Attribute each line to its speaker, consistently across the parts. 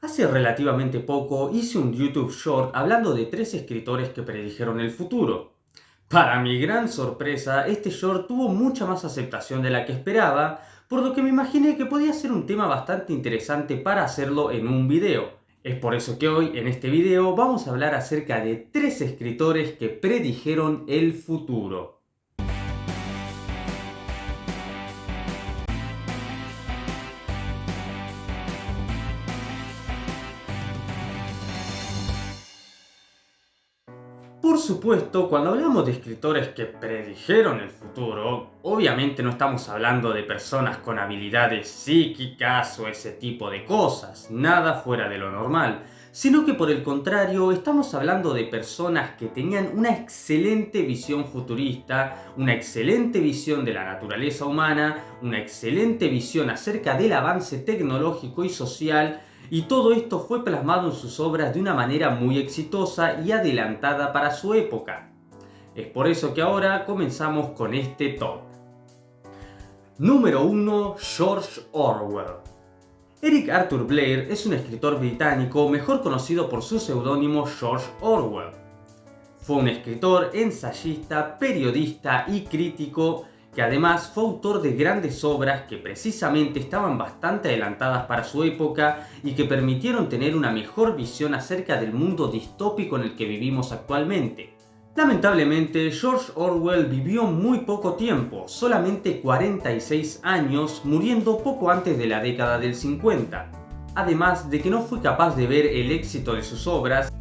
Speaker 1: Hace relativamente poco hice un YouTube Short hablando de 3 escritores que predijeron el futuro. Para mi gran sorpresa, este short tuvo mucha más aceptación de la que esperaba, por lo que me imaginé que podía ser un tema bastante interesante para hacerlo en un video. Es por eso que hoy, en este video, vamos a hablar acerca de 3 escritores que predijeron el futuro. Por supuesto, cuando hablamos de escritores que predijeron el futuro, obviamente no estamos hablando de personas con habilidades psíquicas o ese tipo de cosas, nada fuera de lo normal, sino que por el contrario estamos hablando de personas que tenían una excelente visión futurista, una excelente visión de la naturaleza humana, una excelente visión acerca del avance tecnológico y social. Y todo esto fue plasmado en sus obras de una manera muy exitosa y adelantada para su época. Es por eso que ahora comenzamos con este top. Número 1. George Orwell. Eric Arthur Blair es un escritor británico mejor conocido por su seudónimo George Orwell. Fue un escritor, ensayista, periodista y crítico que además fue autor de grandes obras que precisamente estaban bastante adelantadas para su época y que permitieron tener una mejor visión acerca del mundo distópico en el que vivimos actualmente. Lamentablemente, George Orwell vivió muy poco tiempo, solamente 46 años, muriendo poco antes de la década del 50. Además de que no fue capaz de ver el éxito de sus obras,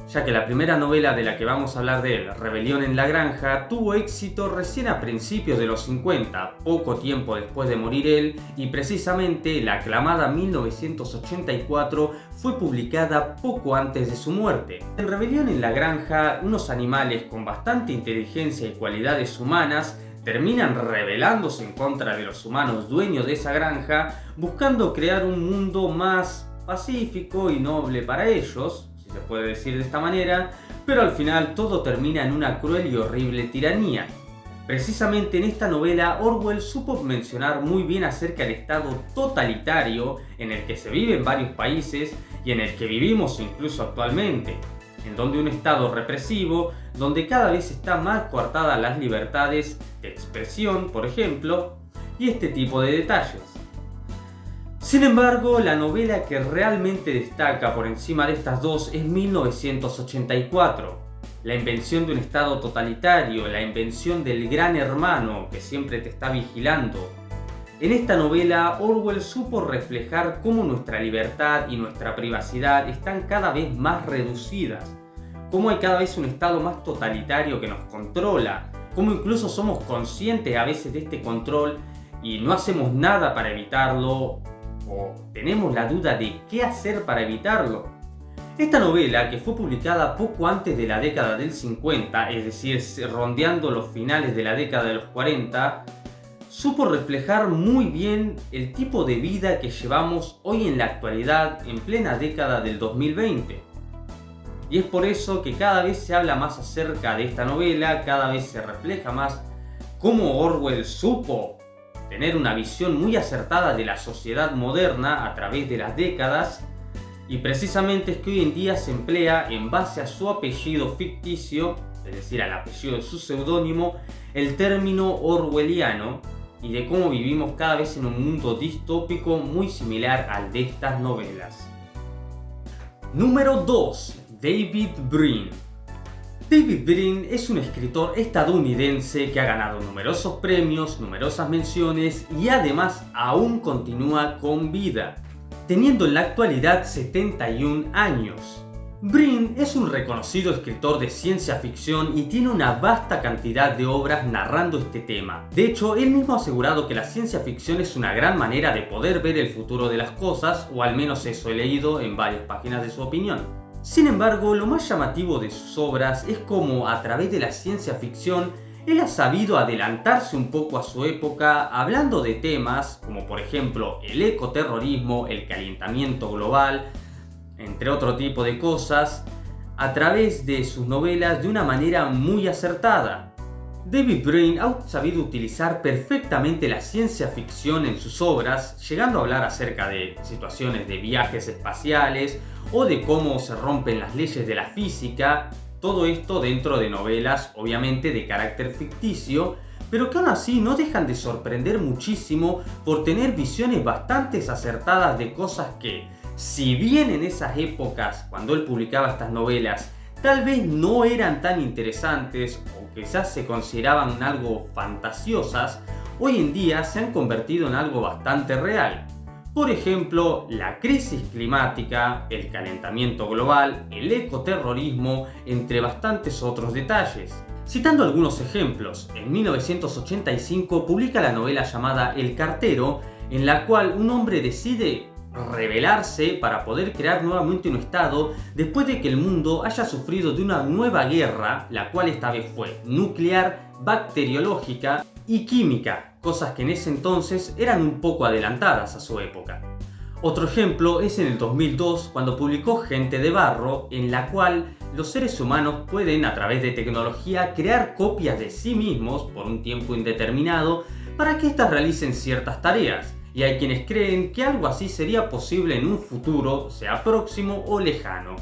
Speaker 1: ya que la primera novela de la que vamos a hablar de él, Rebelión en la Granja, tuvo éxito recién a principios de los 50, poco tiempo después de morir él, y precisamente la aclamada 1984 fue publicada poco antes de su muerte. En Rebelión en la Granja, unos animales con bastante inteligencia y cualidades humanas terminan rebelándose en contra de los humanos dueños de esa granja, buscando crear un mundo más pacífico y noble para ellos, se puede decir de esta manera, pero al final todo termina en una cruel y horrible tiranía. Precisamente en esta novela Orwell supo mencionar muy bien acerca del estado totalitario en el que se vive en varios países y en el que vivimos incluso actualmente, en donde un estado represivo, donde cada vez están más coartadas las libertades de expresión, por ejemplo, y este tipo de detalles. Sin embargo, la novela que realmente destaca por encima de estas dos es 1984, la invención de un estado totalitario, la invención del gran hermano que siempre te está vigilando. En esta novela, Orwell supo reflejar cómo nuestra libertad y nuestra privacidad están cada vez más reducidas, cómo hay cada vez un estado más totalitario que nos controla, cómo incluso somos conscientes a veces de este control y no hacemos nada para evitarlo, o tenemos la duda de qué hacer para evitarlo. Esta novela, que fue publicada poco antes de la década del 50, es decir, rondeando los finales de la década de los 40, supo reflejar muy bien el tipo de vida que llevamos hoy en la actualidad, en plena década del 2020. Y es por eso que cada vez se habla más acerca de esta novela, cada vez se refleja más cómo Orwell supo tener una visión muy acertada de la sociedad moderna a través de las décadas, y precisamente es que hoy en día se emplea en base a su apellido ficticio, es decir, al apellido de su seudónimo, el término orwelliano, y de cómo vivimos cada vez en un mundo distópico muy similar al de estas novelas. Número 2. David Brin. David Brin es un escritor estadounidense que ha ganado numerosos premios, numerosas menciones y además aún continúa con vida, teniendo en la actualidad 71 años. Brin es un reconocido escritor de ciencia ficción y tiene una vasta cantidad de obras narrando este tema. De hecho, él mismo ha asegurado que la ciencia ficción es una gran manera de poder ver el futuro de las cosas, o al menos eso he leído en varias páginas de su opinión. Sin embargo, lo más llamativo de sus obras es cómo, a través de la ciencia ficción, él ha sabido adelantarse un poco a su época hablando de temas como por ejemplo el ecoterrorismo, el calentamiento global, entre otro tipo de cosas, a través de sus novelas de una manera muy acertada. David Brin ha sabido utilizar perfectamente la ciencia ficción en sus obras, llegando a hablar acerca de situaciones de viajes espaciales o de cómo se rompen las leyes de la física, todo esto dentro de novelas obviamente de carácter ficticio, pero que aún así no dejan de sorprender muchísimo por tener visiones bastante acertadas de cosas que, si bien en esas épocas, cuando él publicaba estas novelas, tal vez no eran tan interesantes o quizás se consideraban algo fantasiosas, hoy en día se han convertido en algo bastante real. Por ejemplo, la crisis climática, el calentamiento global, el ecoterrorismo, entre bastantes otros detalles. Citando algunos ejemplos, en 1985 publica la novela llamada El cartero, en la cual un hombre decide rebelarse para poder crear nuevamente un estado después de que el mundo haya sufrido de una nueva guerra, la cual esta vez fue nuclear, bacteriológica y química, cosas que en ese entonces eran un poco adelantadas a su época. Otro ejemplo es en el 2002 cuando publicó Gente de Barro, en la cual los seres humanos pueden a través de tecnología crear copias de sí mismos por un tiempo indeterminado para que éstas realicen ciertas tareas. Y hay quienes creen que algo así sería posible en un futuro, sea próximo o lejano.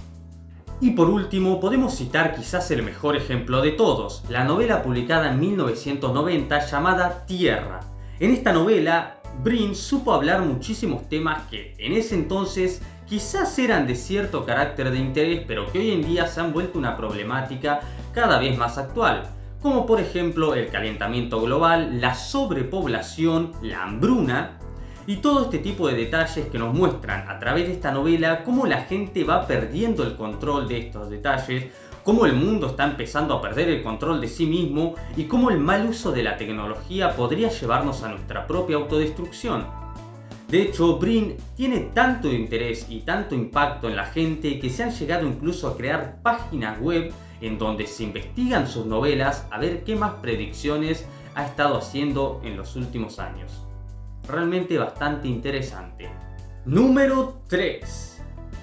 Speaker 1: Y por último, podemos citar quizás el mejor ejemplo de todos, la novela publicada en 1990 llamada Tierra. En esta novela, Brin supo hablar muchísimos temas que en ese entonces quizás eran de cierto carácter de interés, pero que hoy en día se han vuelto una problemática cada vez más actual, como por ejemplo el calentamiento global, la sobrepoblación, la hambruna, y todo este tipo de detalles que nos muestran a través de esta novela cómo la gente va perdiendo el control de estos detalles, cómo el mundo está empezando a perder el control de sí mismo y cómo el mal uso de la tecnología podría llevarnos a nuestra propia autodestrucción. De hecho, Brin tiene tanto interés y tanto impacto en la gente que se han llegado incluso a crear páginas web en donde se investigan sus novelas a ver qué más predicciones ha estado haciendo en los últimos años. Realmente bastante interesante. Número 3.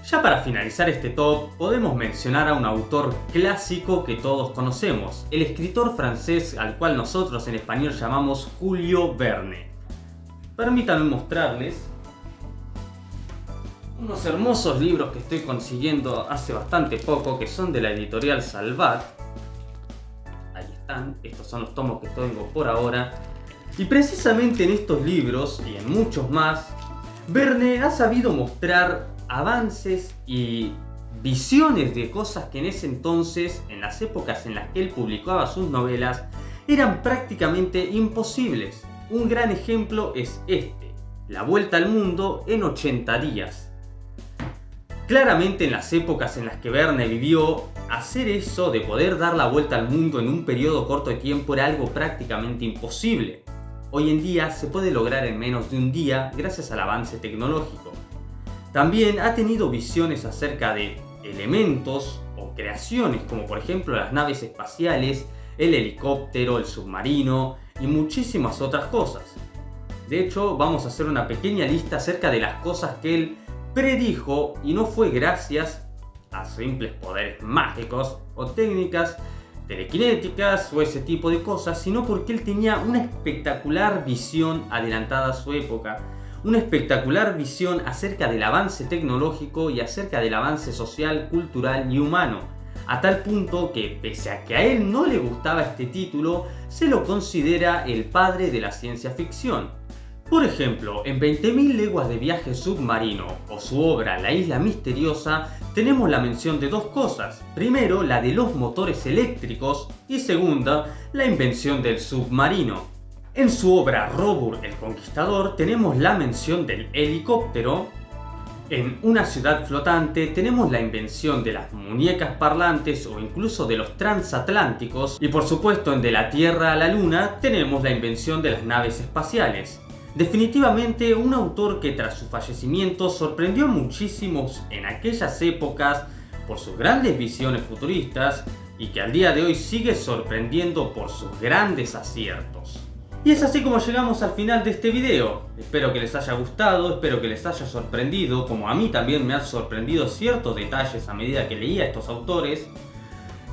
Speaker 1: Ya para finalizar este top, podemos mencionar a un autor clásico que todos conocemos, el escritor francés al cual nosotros en español llamamos Julio Verne. Permítanme mostrarles unos hermosos libros que estoy consiguiendo hace bastante poco, que son de la editorial Salvat. Ahí están, estos son los tomos que tengo por ahora. Y precisamente en estos libros, y en muchos más, Verne ha sabido mostrar avances y visiones de cosas que en ese entonces, en las épocas en las que él publicaba sus novelas, eran prácticamente imposibles. Un gran ejemplo es este, La Vuelta al Mundo en 80 días. Claramente en las épocas en las que Verne vivió, hacer eso de poder dar la vuelta al mundo en un periodo corto de tiempo era algo prácticamente imposible. Hoy en día se puede lograr en menos de un día gracias al avance tecnológico. También ha tenido visiones acerca de elementos o creaciones como por ejemplo las naves espaciales, el helicóptero, el submarino y muchísimas otras cosas. De hecho, vamos a hacer una pequeña lista acerca de las cosas que él predijo y no fue gracias a simples poderes mágicos o técnicas telequinéticas o ese tipo de cosas, sino porque él tenía una espectacular visión adelantada a su época, una espectacular visión acerca del avance tecnológico y acerca del avance social, cultural y humano, a tal punto que, pese a que a él no le gustaba este título, se lo considera el padre de la ciencia ficción. Por ejemplo, en 20.000 leguas de viaje submarino o su obra La isla misteriosa, tenemos la mención de dos cosas. Primero, la de los motores eléctricos y segunda, la invención del submarino. En su obra Robur el Conquistador tenemos la mención del helicóptero. En Una ciudad flotante tenemos la invención de las muñecas parlantes o incluso de los transatlánticos. Y por supuesto en De la Tierra a la Luna tenemos la invención de las naves espaciales. Definitivamente un autor que tras su fallecimiento sorprendió a muchísimos en aquellas épocas por sus grandes visiones futuristas y que al día de hoy sigue sorprendiendo por sus grandes aciertos. Y es así como llegamos al final de este video. Espero que les haya gustado, espero que les haya sorprendido, como a mí también me han sorprendido ciertos detalles a medida que leía a estos autores.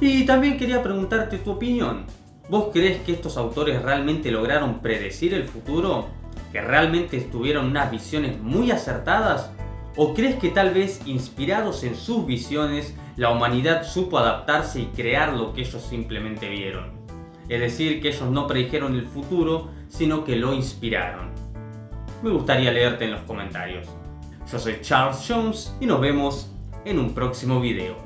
Speaker 1: Y también quería preguntarte tu opinión. ¿Vos crees que estos autores realmente lograron predecir el futuro? ¿Que realmente tuvieron unas visiones muy acertadas? ¿O crees que tal vez, inspirados en sus visiones, la humanidad supo adaptarse y crear lo que ellos simplemente vieron? Es decir, que ellos no predijeron el futuro, sino que lo inspiraron. Me gustaría leerte en los comentarios. Yo soy Charles Jones y nos vemos en un próximo video.